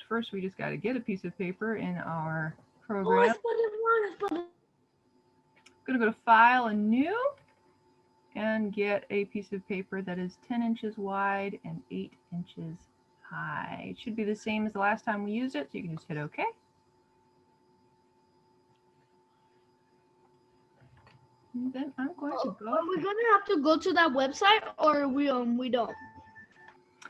First, we just got to get a piece of paper in our Oh, I program. spelled it wrong. I spelled it. I'm going to go to File and New and get a piece of paper that is 10 inches wide and 8 inches high. It should be the same as the last time we used it, so you can just hit OK. And then I'm going to go. Are we gonna have to go to that website, or we don't?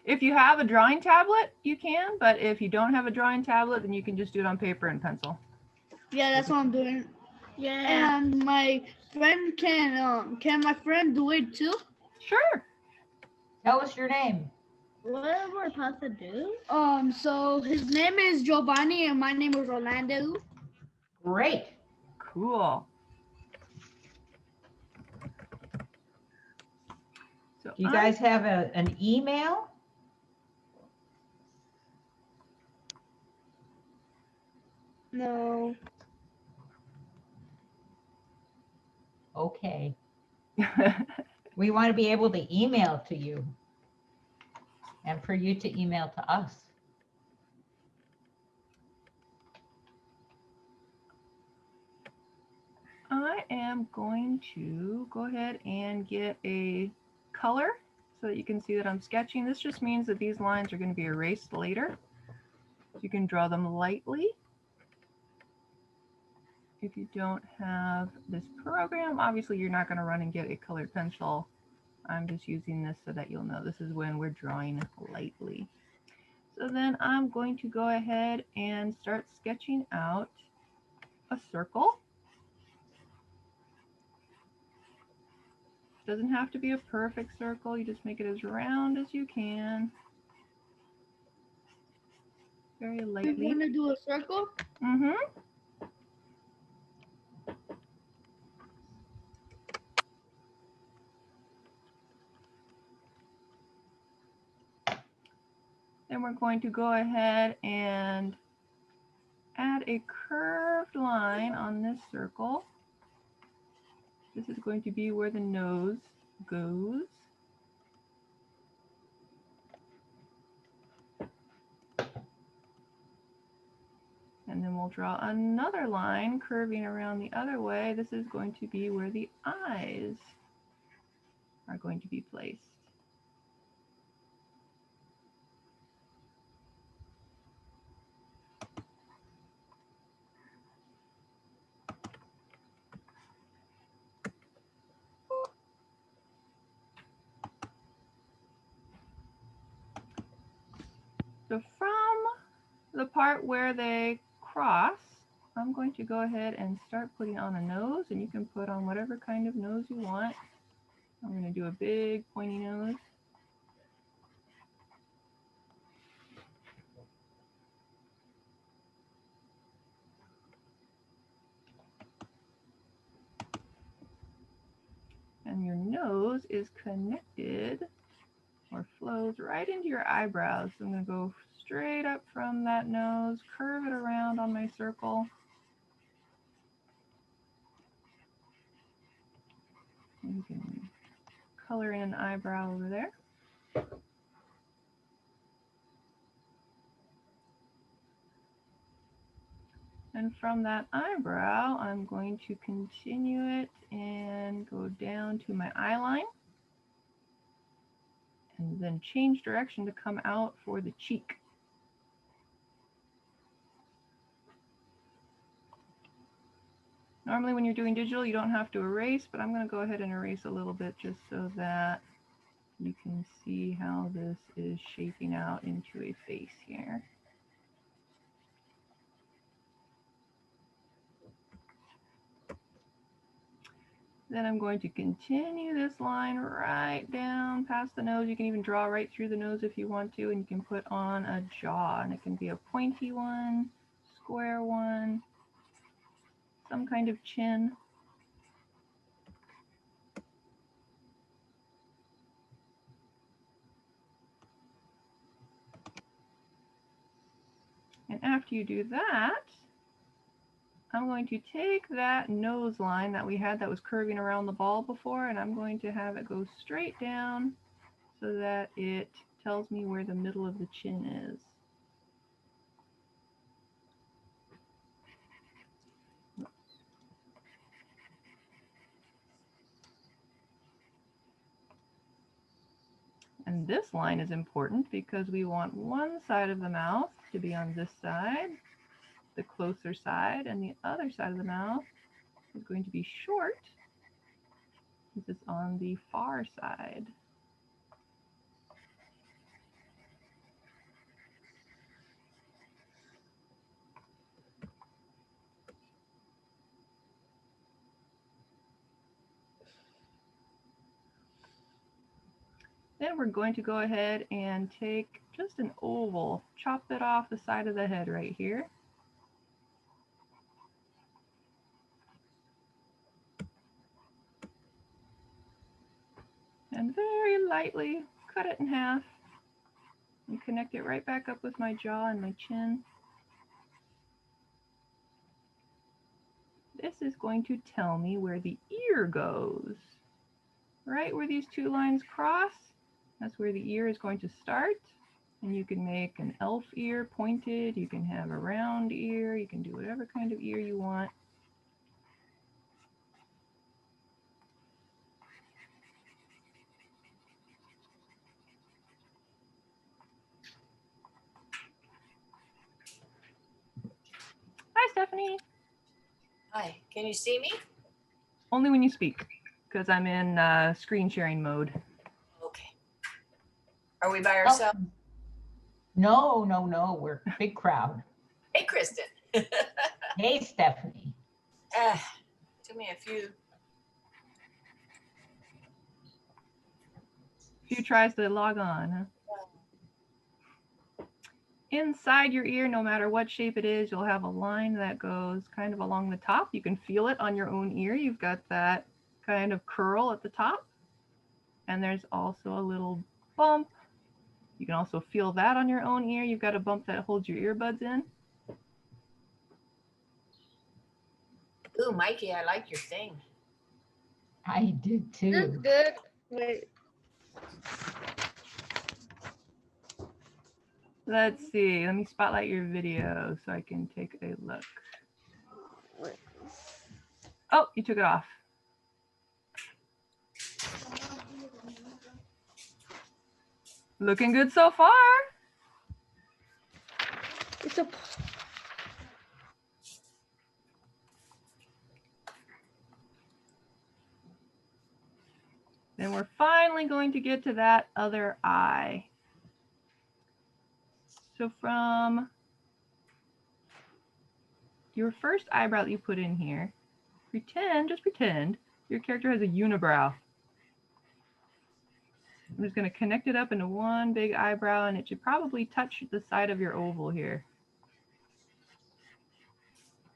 If you have a drawing tablet, you can, but if you don't have a drawing tablet, then you can just do it on paper and pencil. Yeah, that's what I'm doing. Yeah. And my friend can my friend do it too? Sure. Tell us your name. What are we supposed to do? So his name is Giovanni and my name is Orlando. Great. Cool. So Do you guys have an email? No. Okay. We want to be able to email to you and for you to email to us. I am going to go ahead and get a color so that you can see that I'm sketching. This just means that these lines are going to be erased later. So you can draw them lightly. If you don't have this program, obviously you're not going to run and get a colored pencil. I'm just using this so that you'll know this is when we're drawing lightly. So then I'm going to go ahead and start sketching out a circle. Doesn't have to be a perfect circle. You just make it as round as you can. Very lightly. You want to do a circle? Mm-hmm. Then we're going to go ahead and add a curved line on this circle. This is going to be where the nose goes. And then we'll draw another line curving around the other way. This is going to be where the eyes are going to be placed. So from the part where they cross, I'm going to go ahead and start putting on a nose, and you can put on whatever kind of nose you want. I'm going to do a big pointy nose. And your nose is connected or flows right into your eyebrows. So I'm going to go straight up from that nose, curve it around on my circle. And you can color in an eyebrow over there. And from that eyebrow, I'm going to continue it and go down to my eye line. And then change direction to come out for the cheek. Normally when you're doing digital, you don't have to erase, but I'm going to go ahead and erase a little bit just so that you can see how this is shaping out into a face here. Then I'm going to continue this line right down past the nose. You can even draw right through the nose if you want to, and you can put on a jaw, and it can be a pointy one, square one, some kind of chin. And after you do that, I'm going to take that nose line that we had that was curving around the ball before, and I'm going to have it go straight down so that it tells me where the middle of the chin is. And this line is important because we want one side of the mouth to be on this side, the closer side, and the other side of the mouth is going to be short since it's on the far side. Then we're going to go ahead and take just an oval, chop it off the side of the head right here. And very lightly cut it in half and connect it right back up with my jaw and my chin. This is going to tell me where the ear goes. Right where these two lines cross, that's where the ear is going to start. And you can make an elf ear pointed, you can have a round ear, you can do whatever kind of ear you want. Hi, Stephanie. Hi, can you see me? Only when you speak, because I'm in screen sharing mode. Okay. Are we by Oh, ourselves? no, we're a big crowd. Hey, Kristen. Hey, Stephanie. Took me a few. Few tries to log on, huh? Inside your ear, no matter what shape it is, you'll have a line that goes kind of along the top. You can feel it on your own ear. You've got that kind of curl at the top. And there's also a little bump. You can also feel that on your own ear. You've got a bump that holds your earbuds in. Ooh, Mikey, I like your thing. I did That's too. good. Wait. Let's see. Let me spotlight your video so I can take a look. Oh, you took it off. Looking good so far. It's a. Then we're finally going to get to that other eye. So from your first eyebrow that you put in here, just pretend your character has a unibrow. I'm just going to connect it up into one big eyebrow, and it should probably touch the side of your oval here.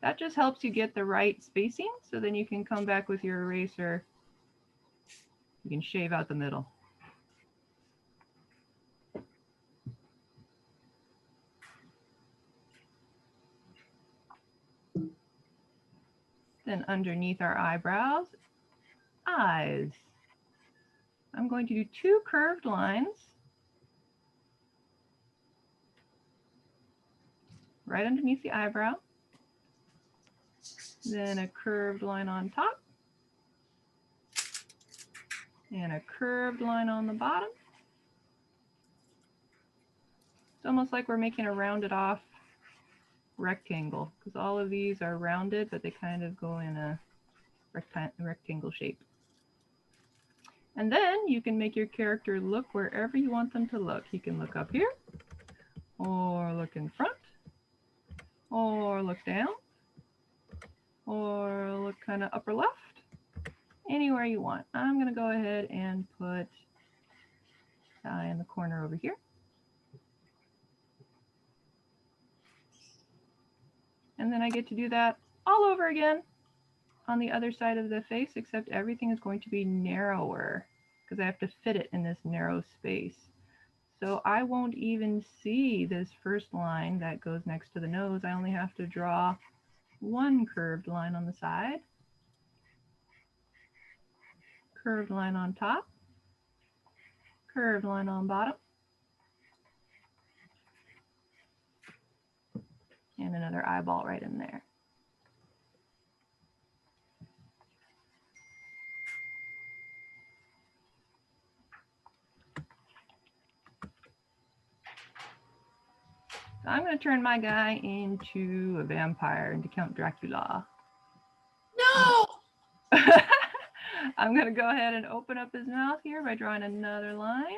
That just helps you get the right spacing, so then you can come back with your eraser. You can shave out the middle. Then underneath our eyebrows, eyes. I'm going to do two curved lines right underneath the eyebrow. Then a curved line on top. And a curved line on the bottom. It's almost like we're making a rounded off rectangle, because all of these are rounded, but they kind of go in a rectangle shape. And then you can make your character look wherever you want them to look. He can look up here, or look in front, or look down, or look kind of upper left, anywhere you want. I'm going to go ahead and put the eye in the corner over here. And then I get to do that all over again on the other side of the face, except everything is going to be narrower because I have to fit it in this narrow space. So I won't even see this first line that goes next to the nose. I only have to draw one curved line on the side, curved line on top, curved line on bottom, and another eyeball right in there. So I'm going to turn my guy into a vampire, into Count Dracula. No! I'm going to go ahead and open up his mouth here by drawing another line.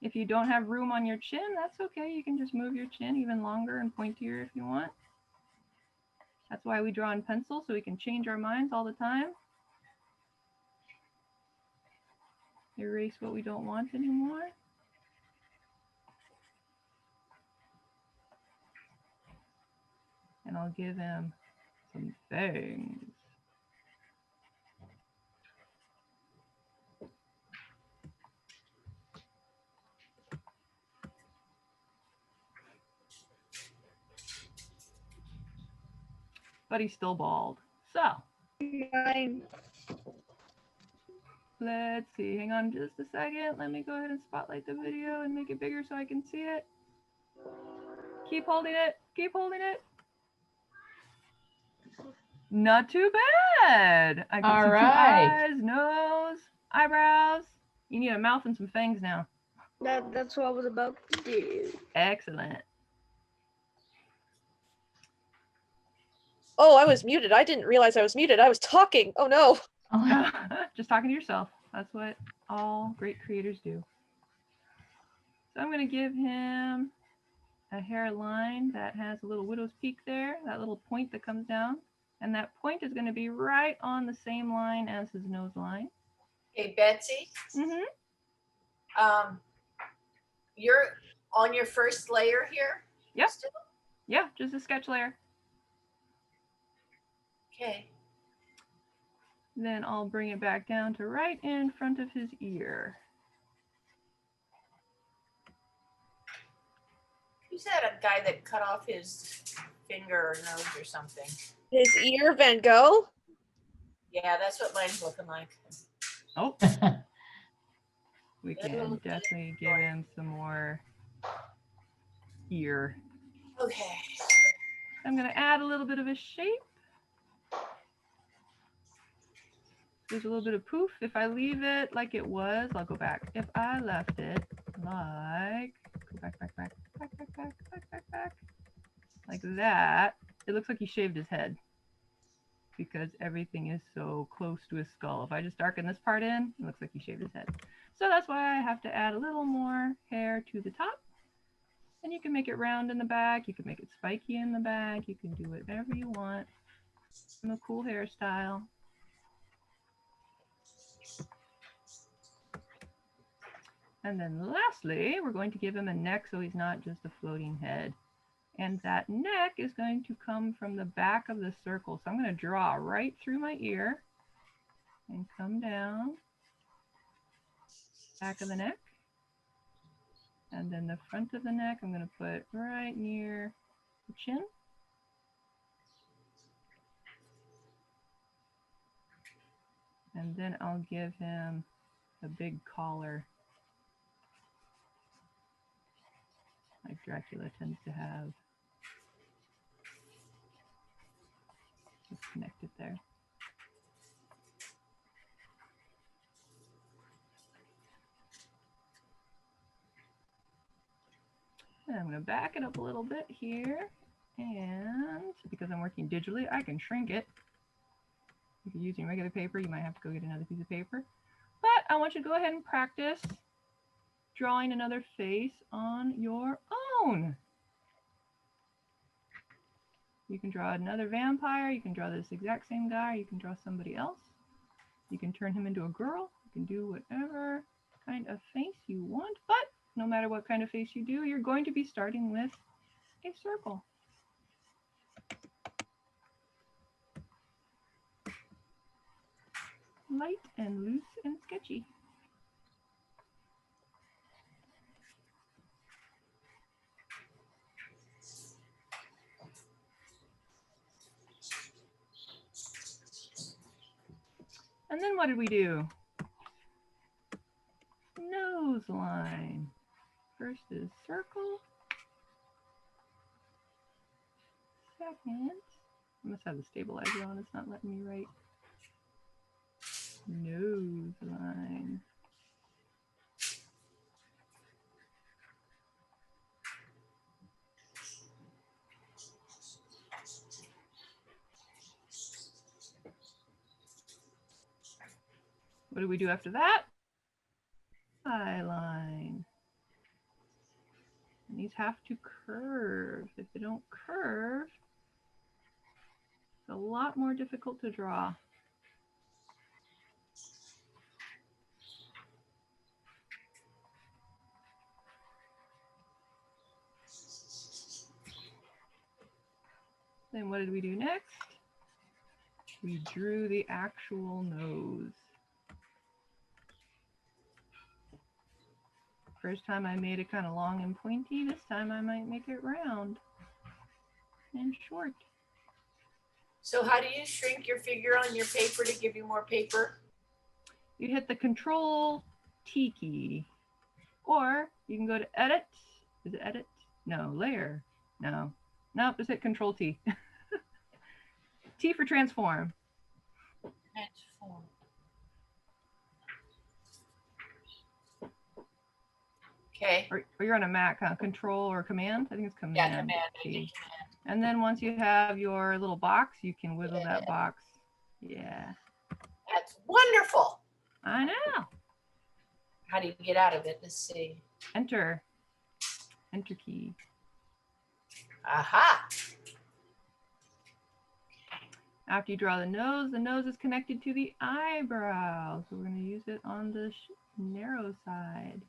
If you don't have room on your chin, that's okay. You can just move your chin even longer and pointier if you want. That's why we draw in pencil, so we can change our minds all the time. Erase what we don't want anymore. And I'll give him some fangs. But he's still bald. So Mine. let's see. Hang on just a second. Let me go ahead and spotlight the video and make it bigger so I can see it. Keep holding it. Keep holding it. Not too bad. I can All see right. 2 eyes, nose, eyebrows. You need a mouth and some fangs now. That's what I was about to do. Excellent. Oh, I was muted. I didn't realize I was muted. I was talking. Oh no. Oh, Just talking to yourself. That's what all great creators do. So I'm going to give him a hairline that has a little widow's peak there, that little point that comes down. And that point is going to be right on the same line as his nose line. Hey, Betsy, Mm-hmm. you're on your first layer here? Yep. Still? Yeah, just a sketch layer. Okay. Then I'll bring it back down to right in front of his ear. Who's that a guy that cut off his finger or nose or something? His ear, Van Gogh? Yeah, that's what mine's looking like. Oh, we can definitely give him some more ear. Okay. I'm going to add a little bit of a shape. There's a little bit of poof. If I leave it like it was, I'll go back. If I left it like, go back, like that, it looks like he shaved his head because everything is so close to his skull. If I just darken this part in, it looks like he shaved his head. So that's why I have to add a little more hair to the top. And you can make it round in the back. You can make it spiky in the back. You can do whatever you want. A cool hairstyle. And then lastly, we're going to give him a neck so he's not just a floating head. And that neck is going to come from the back of the circle. So I'm going to draw right through my ear and come down, back of the neck. And then the front of the neck, I'm going to put right near the chin. And then I'll give him a big collar, like Dracula tends to have. Just connect it there. And I'm going to back it up a little bit here. And because I'm working digitally, I can shrink it. If you're using regular paper, you might have to go get another piece of paper. But I want you to go ahead and practice drawing another face on your own. You can draw another vampire. You can draw this exact same guy. You can draw somebody else. You can turn him into a girl. You can do whatever kind of face you want. But no matter what kind of face you do, you're going to be starting with a circle. Light and loose and sketchy. And then what did we do? Nose line. First is circle. Second, I must have the stabilizer on. It's not letting me write. Nose line. What do we do after that? Eye line. And these have to curve. If they don't curve, it's a lot more difficult to draw. Then what did we do next? We drew the actual nose. First time I made it kind of long and pointy. This time I might make it round and short. So how do you shrink your figure on your paper to give you more paper? You hit the Control T key, or you can go to Edit. Is it Edit? No, Layer. No. Nope, just hit Control T. T for Transform. Transform. Okay. Or you're on a Mac, huh? Control or Command? I think it's Command. Yeah, command. I T. did command. And then once you have your little box, you can wiggle that box. Yeah. That's wonderful. I know. How do you get out of it? Let's see. Enter. Enter key. Aha. After you draw the nose is connected to the eyebrow. So we're going to use it on the narrow side.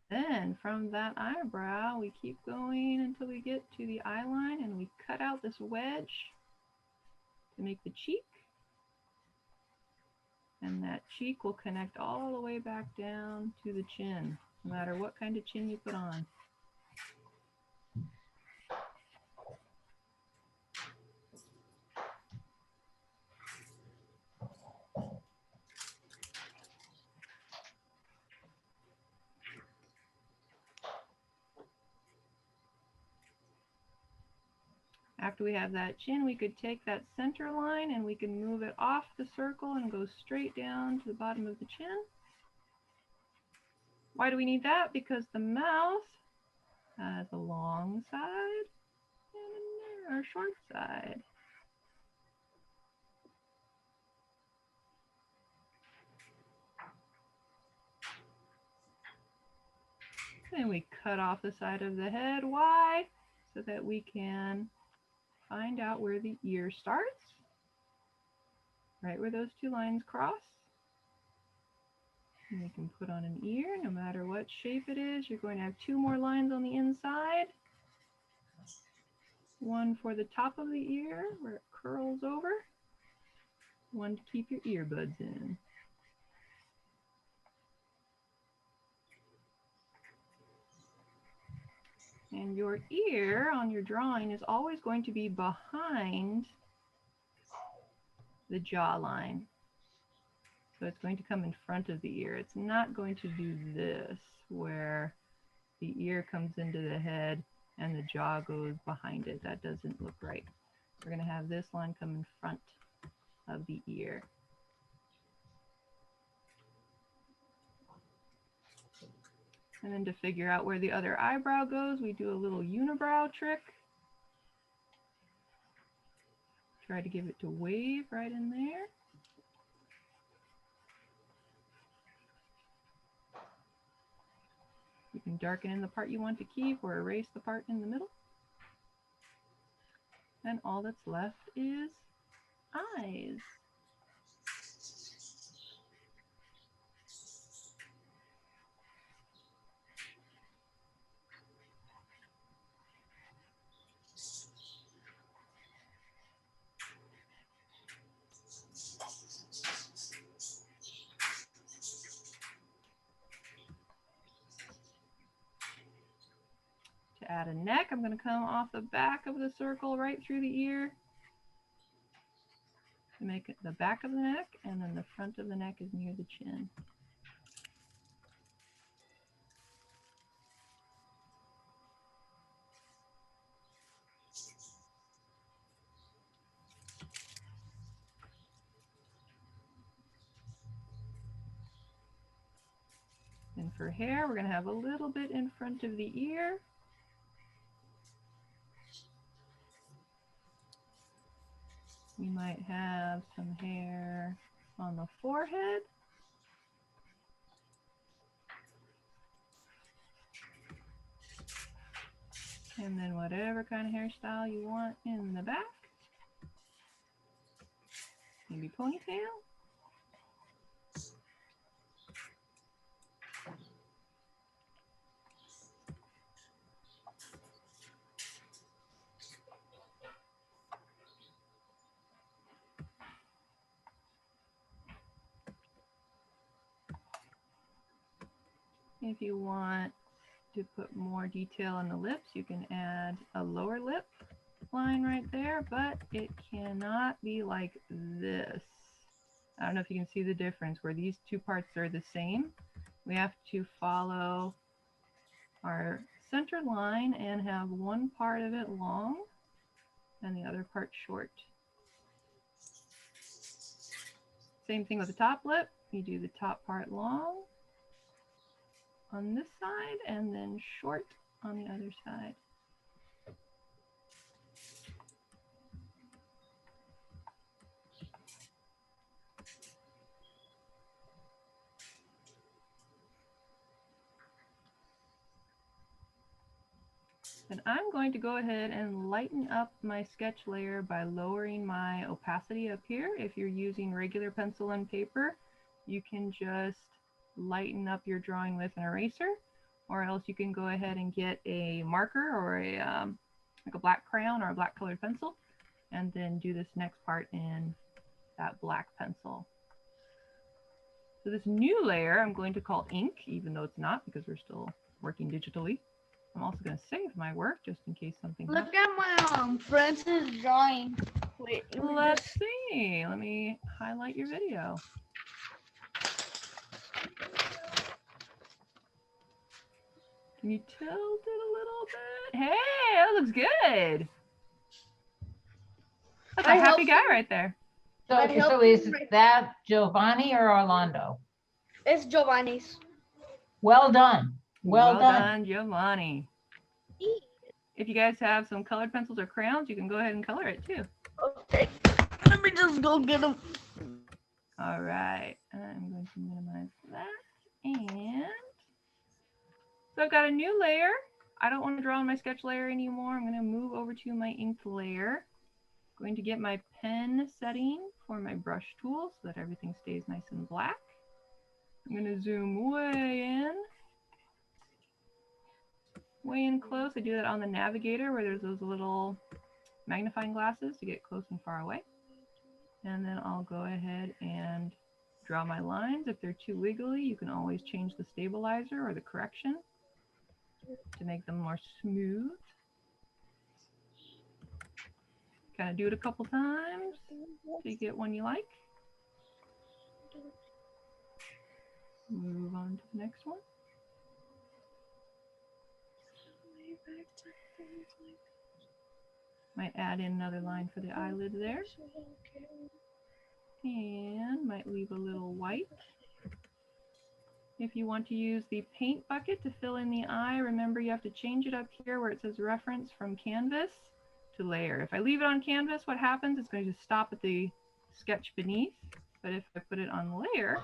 Then from that eyebrow, we keep going until we get to the eye line, and we cut out this wedge to make the cheek. And that cheek will connect all the way back down to the chin, no matter what kind of chin you put on. After we have that chin, we could take that center line and we can move it off the circle and go straight down to the bottom of the chin. Why do we need that? Because the mouth has a long side and a short side. And we cut off the side of the head. Why? So that we can find out where the ear starts, right where those two lines cross. And we can put on an ear, no matter what shape it is. You're going to have two more lines on the inside. One for the top of the ear, where it curls over. One to keep your earbuds in. And your ear on your drawing is always going to be behind the jawline. So it's going to come in front of the ear. It's not going to do this, where the ear comes into the head and the jaw goes behind it. That doesn't look right. We're going to have this line come in front of the ear. And then to figure out where the other eyebrow goes, we do a little unibrow trick. Try to give it to wave right in there. You can darken in the part you want to keep or erase the part in the middle. And all that's left is eyes. To add a neck, I'm going to come off the back of the circle right through the ear to make it the back of the neck, and then the front of the neck is near the chin. And for hair, we're going to have a little bit in front of the ear. We might have some hair on the forehead. And then whatever kind of hairstyle you want in the back. Maybe ponytail. If you want to put more detail on the lips, you can add a lower lip line right there, but it cannot be like this. I don't know if you can see the difference where these two parts are the same. We have to follow our center line and have one part of it long and the other part short. Same thing with the top lip. You do the top part long on this side and then short on the other side. And I'm going to go ahead and lighten up my sketch layer by lowering my opacity up here. If you're using regular pencil and paper, you can just lighten up your drawing with an eraser, or else you can go ahead and get a marker or a like a black crayon or a black colored pencil, and then do this next part in that black pencil. So this new layer I'm going to call ink, even though it's not because we're still working digitally. I'm also going to save my work just in case something happens. Look at my Francis drawing. Wait, Let's see. Let me highlight your video. Can you tilt it a little bit? Hey, that looks good. That's a happy guy right there. So, so is that Giovanni or Orlando? It's Giovanni's. Well done. Well done. Giovanni. If you guys have some colored pencils or crayons, you can go ahead and color it too. Okay, let me just go get them. All right, I'm going to minimize that. And so I've got a new layer. I don't want to draw on my sketch layer anymore. I'm going to move over to my ink layer. I'm going to get my pen setting for my brush tool so that everything stays nice and black. I'm going to zoom way in close. I do that on the navigator where there's those little magnifying glasses to get close and far away. And then I'll go ahead and draw my lines. If they're too wiggly, you can always change the stabilizer or the correction to make them more smooth. Kind of do it a couple times so you get one you like. Move on to the next one. Might add in another line for the eyelid there. And might leave a little white. If you want to use the paint bucket to fill in the eye, remember you have to change it up here where it says reference from canvas to layer. If I leave it on canvas, what happens? It's going to just stop at the sketch beneath. But if I put it on layer,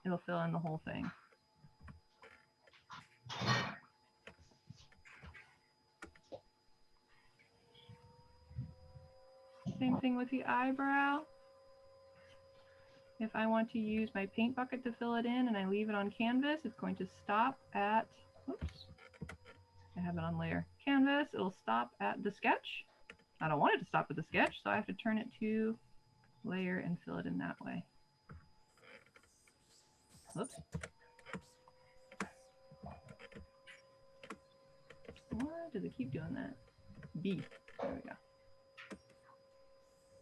it'll fill in the whole thing. Same thing with the eyebrow. If I want to use my paint bucket to fill it in and I leave it on canvas, it's going to stop at, oops, I have it on layer. Canvas, it'll stop at the sketch. I don't want it to stop at the sketch, so I have to turn it to layer and fill it in that way. Whoops. Why does it keep doing that? B. There we go.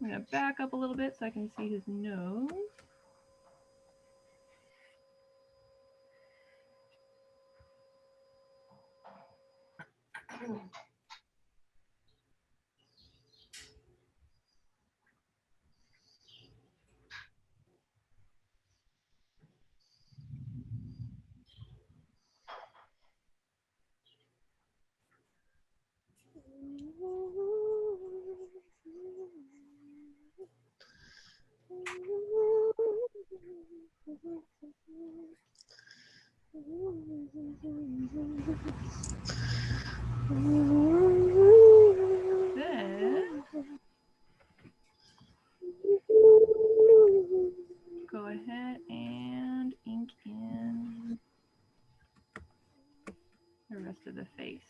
I'm going to back up a little bit so I can see his nose. Then go ahead and ink in the rest of the face.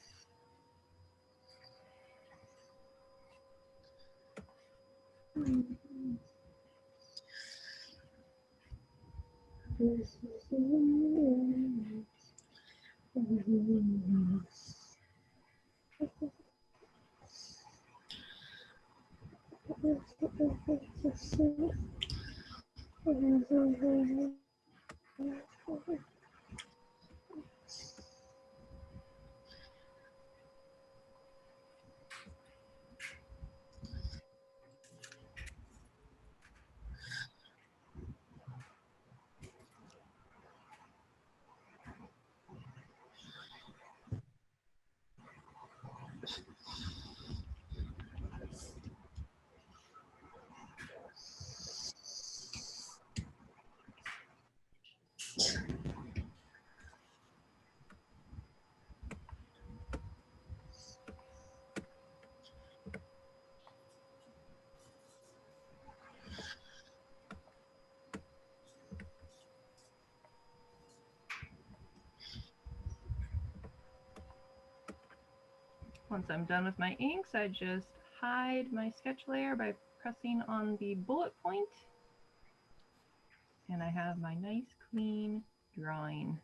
Once I'm done with my inks, I just hide my sketch layer by pressing on the bullet point, and I have my nice clean drawing.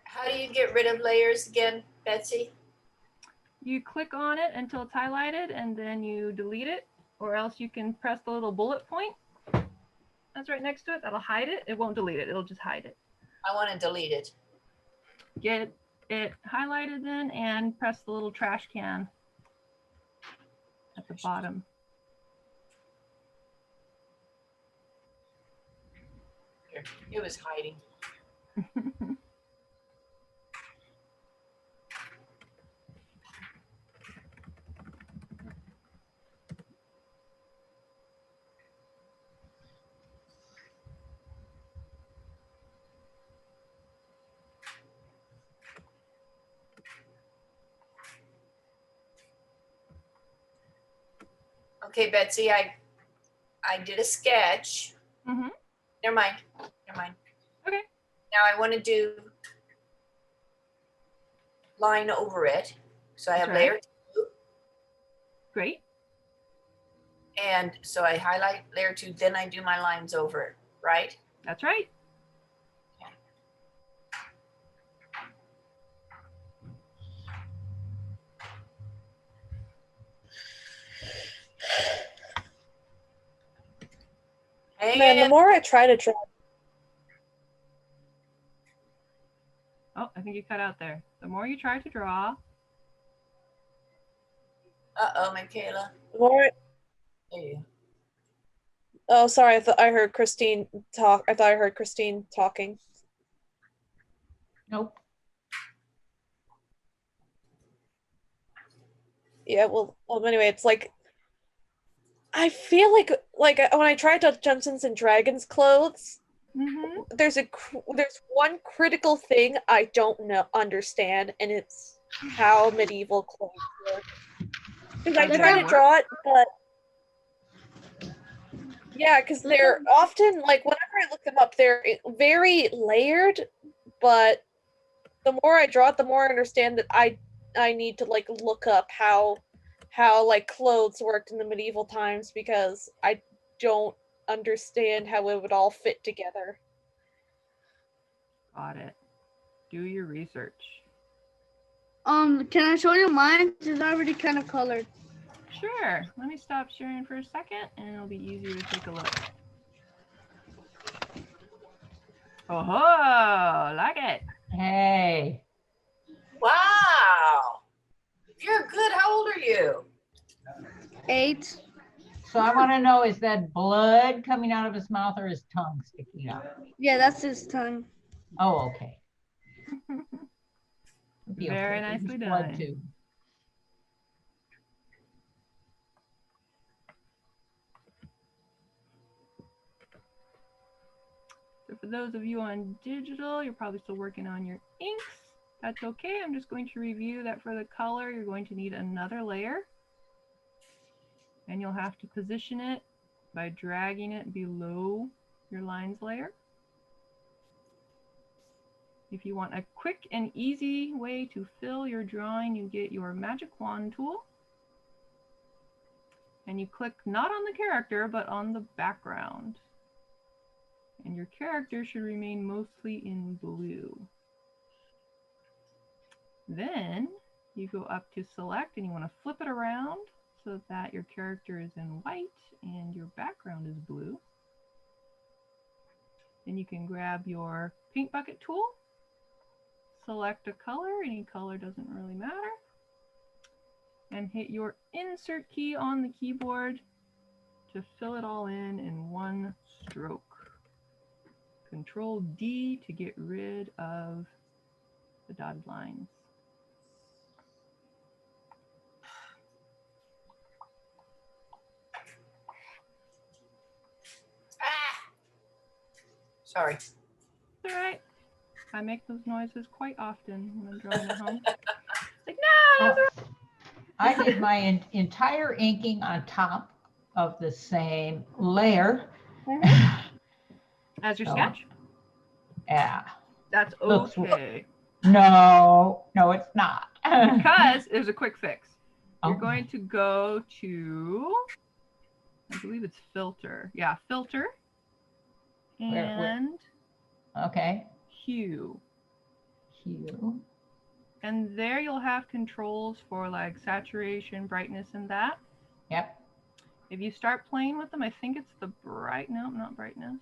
How do you get rid of layers again, Betsy? You click on it until it's highlighted, and then you delete it, or else you can press the little bullet point that's right next to it. That'll hide it. It won't delete it. It'll just hide it. I want to delete it. Get it highlighted then, and press the little trash can at the bottom. Here, it was hiding. Okay, Betsy, I did a sketch. Mhm. Never mind. Never mind. Okay. Now I want to do line over it. So I have That's right. layer 2. Great. And so I highlight layer 2, then I do my lines over it, right? That's right. Man, the And more I try to draw, Oh, I think you cut out there. The more you try to draw, uh-oh, Michaela. the more I, There you go. oh, sorry, I thought I heard Christine talk. I thought I heard Christine talking. Nope. Yeah, well, anyway, it's like I feel like when I tried Dungeons and Dragons clothes, mhm, there's one critical thing I don't understand, and it's how medieval clothes work. Because I Okay. try to draw it, but yeah, because they're often like whenever I look them up, they're very layered. But the more I draw it, the more I understand that I need to like look up how like clothes worked in the medieval times because I don't understand how it would all fit together. got it. Do your research. Can I show you mine? It's already kind of colored. Sure. Let me stop sharing for a second, and it'll be easier to take a look. Oh, like it. Hey. Wow. You're good. How old are you? 8. So I want to know, is that blood coming out of his mouth or his tongue sticking out? Yeah, that's his tongue. Oh, okay. It'd be Very okay. There's nicely blood done. too. So for those of you on digital, you're probably still working on your inks. That's okay. I'm just going to review that for the color. You're going to need another layer. And you'll have to position it by dragging it below your lines layer. If you want a quick and easy way to fill your drawing, you get your magic wand tool. And you click not on the character, but on the background. And your character should remain mostly in blue. Then you go up to select and you want to flip it around so that your character is in white and your background is blue. Then you can grab your paint bucket tool, select a color, any color doesn't really matter, and hit your insert key on the keyboard to fill it all in one stroke. Control D to get rid of the dotted lines. Ah. Sorry. It's all right. I make those noises quite often when I'm drawing at home. Like, no, those are... I did my entire inking on top of the same layer. As your So, sketch? Yeah. That's Looks- okay. No, it's not. Because there's a quick fix. You're Oh. going to go to, I believe it's filter. Yeah, filter. Where? And Okay. hue. Hue. And there you'll have controls for like saturation, brightness, and that. Yep. If you start playing with them, I think it's the no, not brightness.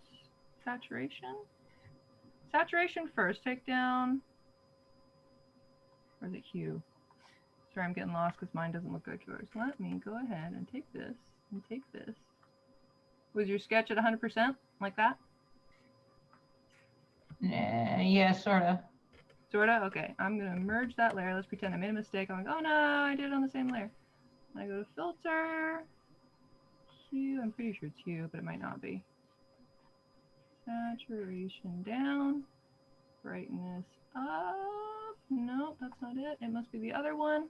Saturation. Saturation first. Take down, or is it hue? Sorry, I'm getting lost because mine doesn't look like yours. Let me go ahead and take this and take this. Was your sketch at 100% like that? Yeah, sort of. Sorta? Okay. I'm going to merge that layer. Let's pretend I made a mistake. I'm like, oh no, I did it on the same layer. And I go to filter, hue. I'm pretty sure it's hue, but it might not be. Saturation down, brightness up. Nope, that's not it. It must be the other one.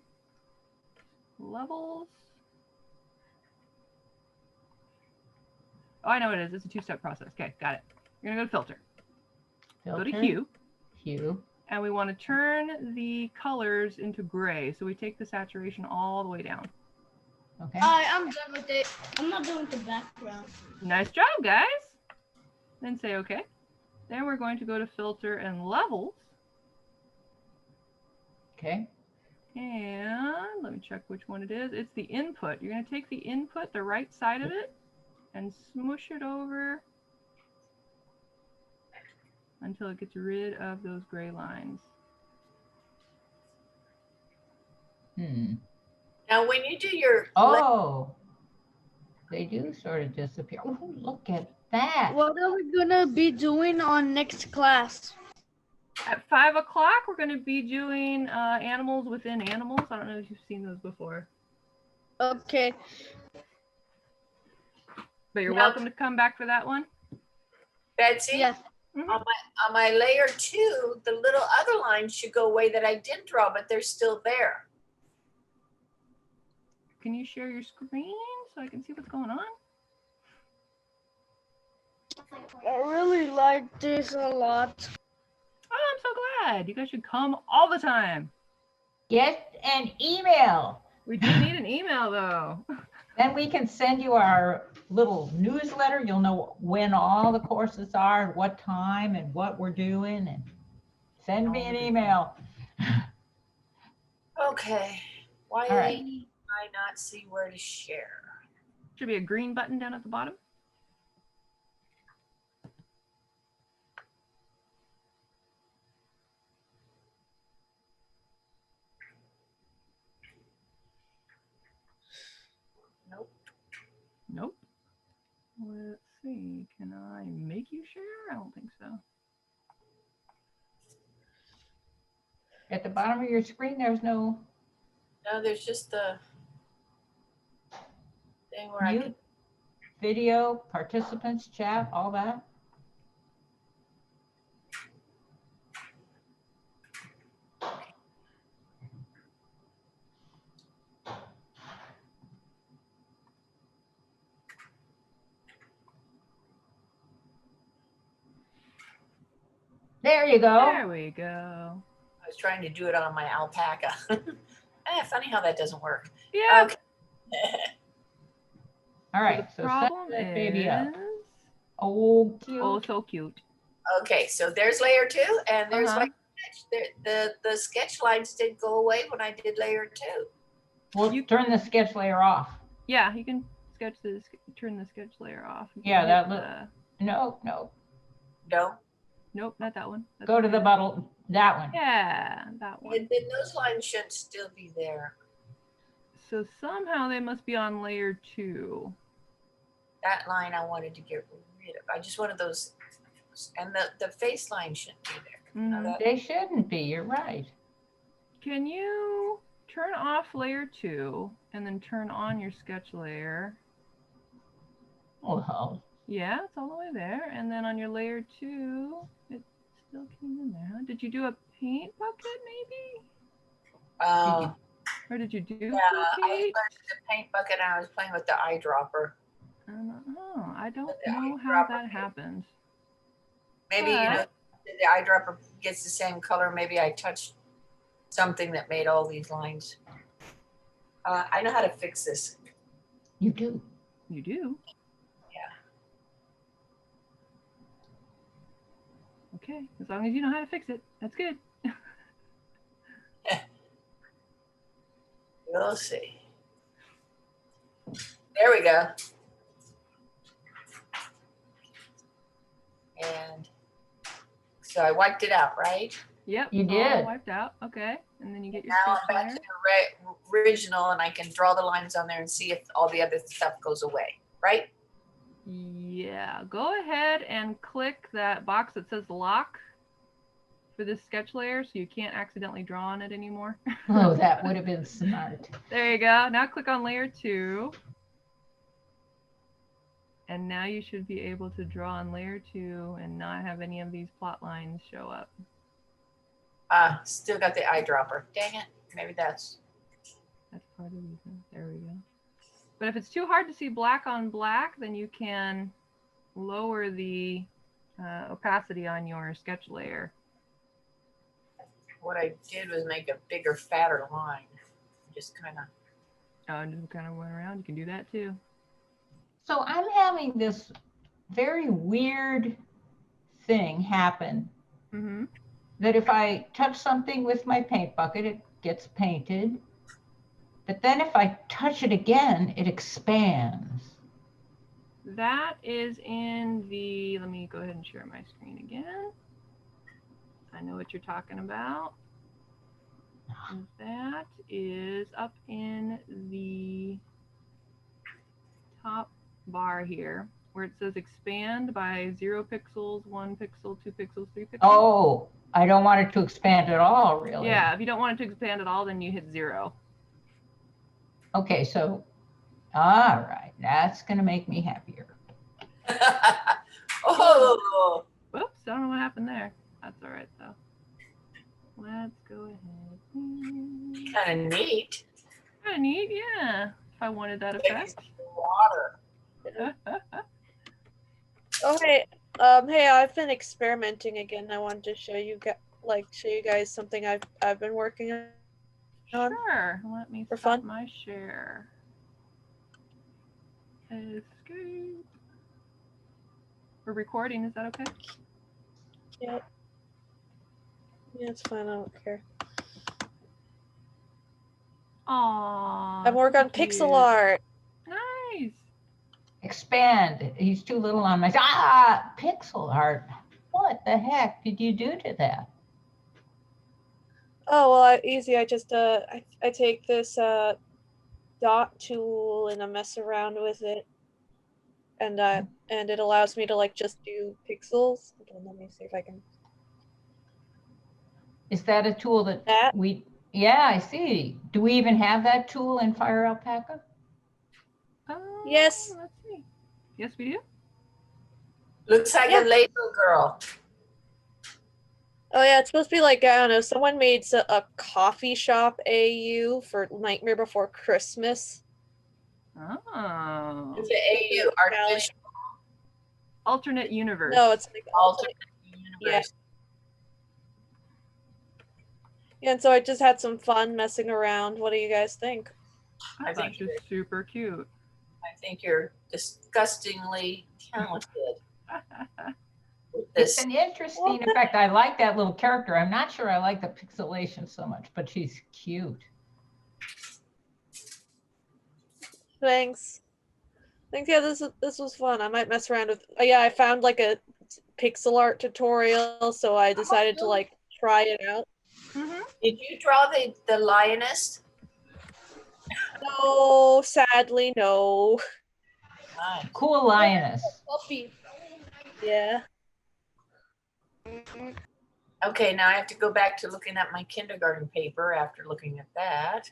Levels. Oh, I know what it is. It's a two-step process. Okay, got it. You're gonna go to filter. Go to hue. Hue. And we want to turn the colors into gray. So we take the saturation all the way down. Okay. I'm done with it. I'm not done with the background. Nice job, guys. Then say okay. Then we're going to go to filter and levels. Okay. And let me check which one it is. It's the input. You're going to take the input, the right side of it, and smoosh it over until it gets rid of those gray lines. Now, when you do your Oh, they do sort of disappear. Oh, look at that. What are we gonna be doing on next class? At 5 o'clock, we're going to be doing animals within animals. I don't know if you've seen those before. Okay. But you're Now- welcome to come back for that one. Betsy, Yeah. on my layer 2, the little other lines should go away that I did draw, but they're still there. Can you share your screen so I can see what's going on? I really like this a lot. Oh, I'm so glad. You guys should come all the time. Get an email. We do need an email though. Then we can send you our little newsletter. You'll know when all the courses are, what time, and what we're doing. And send me an email. Okay. Why All right. did I not see where to share? Should be a green button down at the bottom. Can I make you share? I don't think so. At the bottom of your screen, there's no No, there's just the thing where I mute, can. video, participants, chat, all that. There you go. There we go. I was trying to do it on my alpaca. Funny how that doesn't work. Yeah. Okay. All right, The so set problem that baby up. is, Oh, cute. oh, so cute. Okay, so there's layer 2, and there's Uh-huh. my sketch. The sketch lines did go away when I did layer 2. We'll You- turn the sketch layer off. Yeah, you can turn the sketch layer off. You can Yeah, hit that the- No. No, Nope, not that one. That's Go to the fine. bottle. That one. Yeah, that one. and then those lines should still be there. So somehow they must be on layer 2. That line I wanted to get rid of. I just wanted those, and the face line shouldn't be there. Now Mhm. that- They shouldn't be. You're right. Can you turn off layer 2 and then turn on your sketch layer? Well, Yeah, it's all the way there. And then on your layer 2, it still came in there. Huh? Did you do a paint bucket maybe? Or did you do Yeah, I paint? started the paint bucket and I was playing with the eyedropper. I don't The know how eyedropper that paint. happened. Maybe, the eyedropper gets the same color. Maybe I touched something that made all these lines. I know how to fix this. you do. You do? Yeah. Okay, as long as you know how to fix it, that's good. We'll see. There we go. And so I wiped it out, right? Yep. You all did. wiped out. Okay. And then you get your Now I'm sketch back layer. to the original and I can draw the lines on there and see if all the other stuff goes away, right? Yeah. Go ahead and click that box that says lock for this sketch layer so you can't accidentally draw on it anymore. Oh, that would have been smart. There you go. Now click on layer 2. And now you should be able to draw on layer 2 and not have any of these plot lines show up. Still got the eyedropper. Dang it. Maybe that's. That's part of the reason. There we go. But if it's too hard to see black on black, then you can lower the opacity on your sketch layer. What I did was make a bigger, fatter line. Just kind of. And just kind of went around. You can do that too. So I'm having this very weird thing happen Mm-hmm. that if I touch something with my paint bucket, it gets painted. But then if I touch it again, it expands. That is in the, let me go ahead and share my screen again. I know what you're talking about. And that is up in the top bar here where it says expand by 0 pixels, 1 pixel, 2 pixels, 3 pixels. Oh, I don't want it to expand at all, really. Yeah, if you don't want it to expand at all, then you hit 0. Okay, so, all right, that's going to make me happier. Oh, Whoops, I don't know what happened there. That's all right though. Let's go ahead. kind of neat. Kind of neat, yeah. If I wanted that effect. Water. Oh hey, hey, I've been experimenting again. I wanted to show you guys something I've been working on. Sure. Let me For stop fun? my share. Escape. We're recording, is that okay? Yeah. Yeah, it's fine. I don't care. Aww. I'm working on cute. pixel art. Nice. Expand. He's too little on my, pixel art. What the heck did you do to that? Oh well, easy. I just I take this dot tool and I mess around with it. and it allows me to like just do pixels. Hold on, let me see if I can. Is that a tool that That yeah, I see. Do we even have that tool in Fire Alpaca? Yes. Let's see. Yes, we do. Looks like Yeah. a Lego girl. Oh yeah, it's supposed to be like, I don't know, someone made a coffee shop AU for Nightmare Before Christmas. Oh. It's an AU, artificial Alternate universe. No, it's like alternate Yeah. universe. And so I just had some fun messing around. What do you guys think? I I thought think she was super cute. I think you're disgustingly talented with It's this. an interesting effect. I like that little character. I'm not sure I like the pixelation so much, but she's cute. Thanks. Thanks. Yeah, this was fun. I might mess around with. Yeah, I found like a pixel art tutorial, so I decided to like try it out. Mm-hmm. Did you draw the lioness? No, sadly, no. Nice. Cool lioness. Puppy. Yeah. Okay, now I have to go back to looking at my kindergarten paper after looking at that.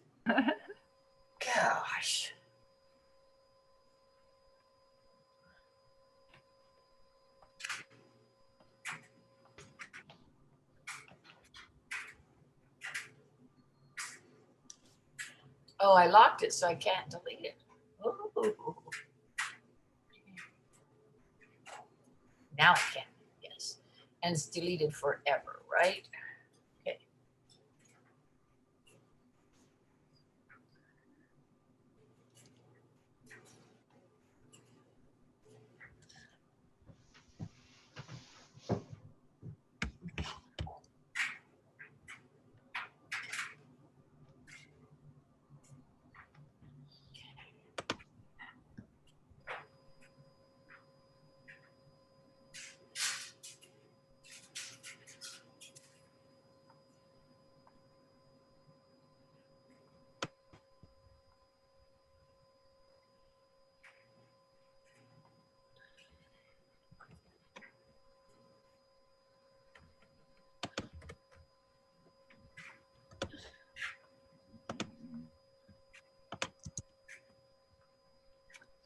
Gosh. Oh, I locked it so I can't delete it. Ooh. Now I can, yes. And it's deleted forever, right? Okay.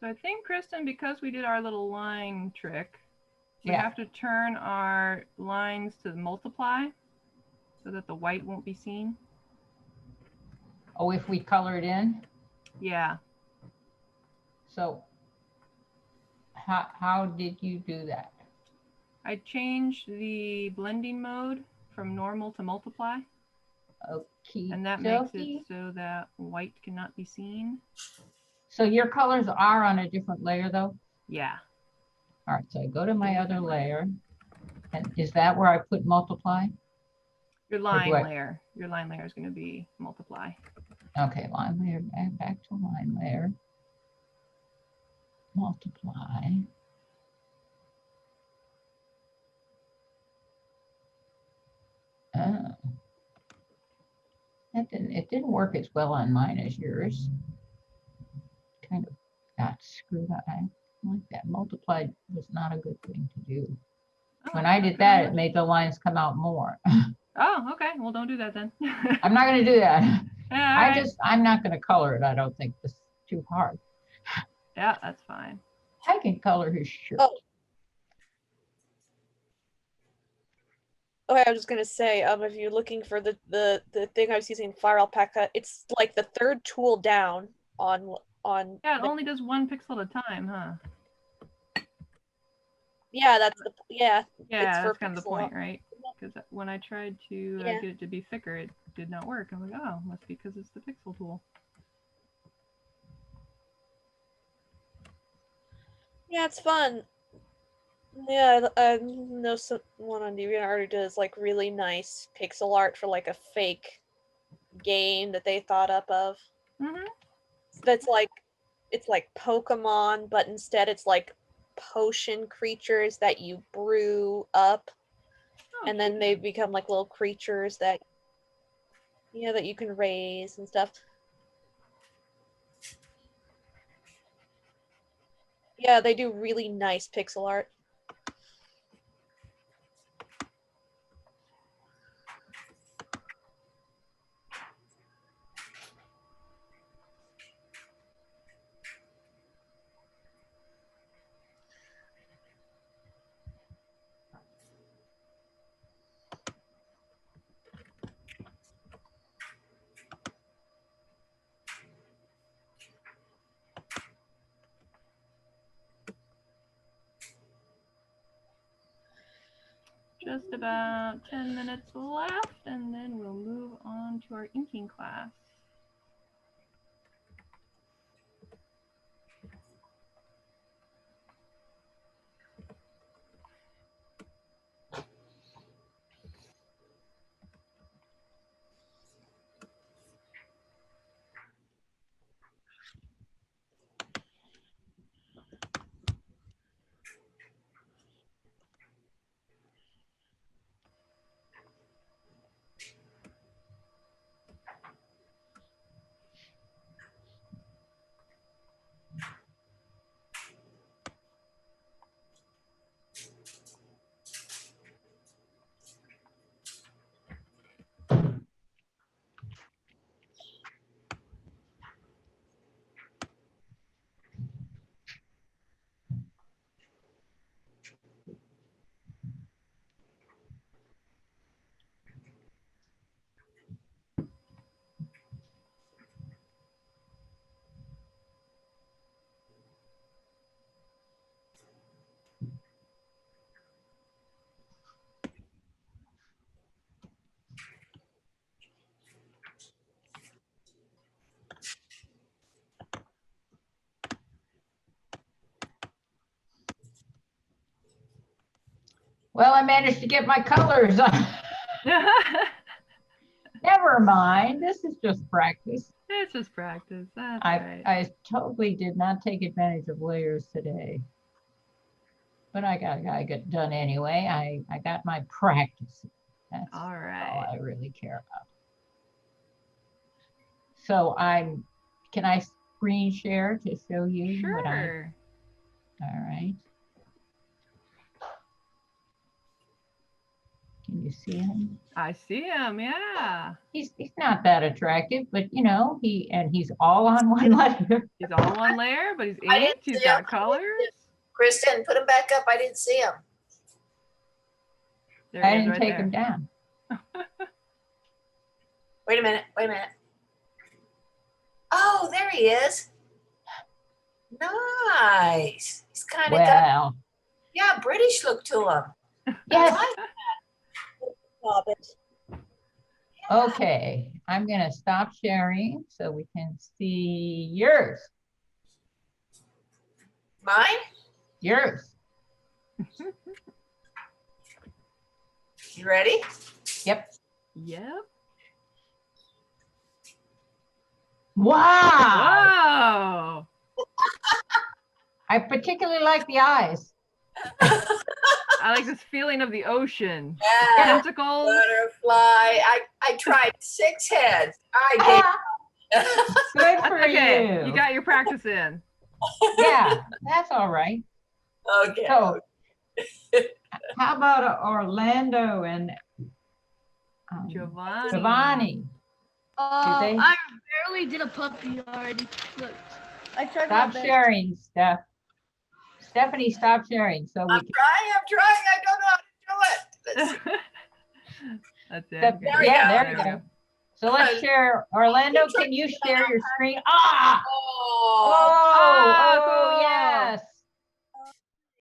So I think, Kristen, because we did our little line trick, we Yeah. have to turn our lines to multiply so that the white won't be seen. Oh, if we color it in? Yeah. So how did you do that? I changed the blending mode from normal to multiply, Okay. and that makes it so that white cannot be seen. So your colors are on a different layer though? Yeah. All right, so I go to my other layer. And is that where I put multiply? Your line layer. Your line layer is going to be multiply. Okay, line layer, back to line layer. Multiply. Oh. It didn't work as well on mine as yours. Kind of got screwed up. I like that. Multiply was not a good thing to do. Oh, When I did that, it made the lines come out more. Oh, okay. Well, don't do that then. I'm not going to do that. Yeah, I'm not going to color it. I don't think this is too hard. Yeah, that's fine. I can color his shirt. Oh. Okay, I was just gonna say, if you're looking for the thing I was using, Fire Alpaca, it's like the third tool down on. Yeah, it only does one pixel at a time, huh? Yeah, that's the Yeah, it's that's kind of the point, right? Because when I tried to get it to be thicker, it did not work. I'm like, oh, must be because it's the pixel tool. Yeah, it's fun. Yeah, I know someone on DeviantArt does like really nice pixel art for like a fake game that they thought up of. Mm-hmm. That's like, it's like Pokemon, but instead it's like potion creatures that you brew up, and then they become like little creatures that that you can raise and stuff. Yeah, they do really nice pixel art. Just about 10 minutes left, and then we'll move on to our inking class. Well, I managed to get my colors on. Never mind. This is just practice. It's just practice. That's right. I totally did not take advantage of layers today. But I got done anyway. I got my practice. That's All all right. I really care about. So can I screen share to show you what I, Sure. all right. Can you see him? I see him. Yeah. He's not that attractive, but you know, he's all on one letter. He's all one layer, but he's I didn't inked. He's see got him. colors. Kristen, put him back up. I didn't see him. There I he is didn't right take there. him down. Wait a minute. Wait a minute. Oh, there he is. Nice. He's kind of got, Well, yeah, British look to him. yes. I like Hobbit. Okay, I'm gonna stop sharing so we can see yours. mine. Yours. You ready? Yep. Yep. Wow. Whoa. I particularly like the eyes. I like this feeling of the ocean. Yeah. Tentacles. Butterfly. I tried 6 heads. I gave Good for Okay, you. you got your practice in. Yeah, that's all right. Okay. So, how about Orlando and Giovanni. Giovanni? they- I barely did a puppy already. Look, I tried my Stop best. sharing, Steph. Stephanie, stop sharing so we I'm can. trying. I don't know how to do it. Let's see. That's it. Steph- Okay. There we yeah, go. there you go. So let's share. Orlando, can you share your screen? Ah! Oh, Oh,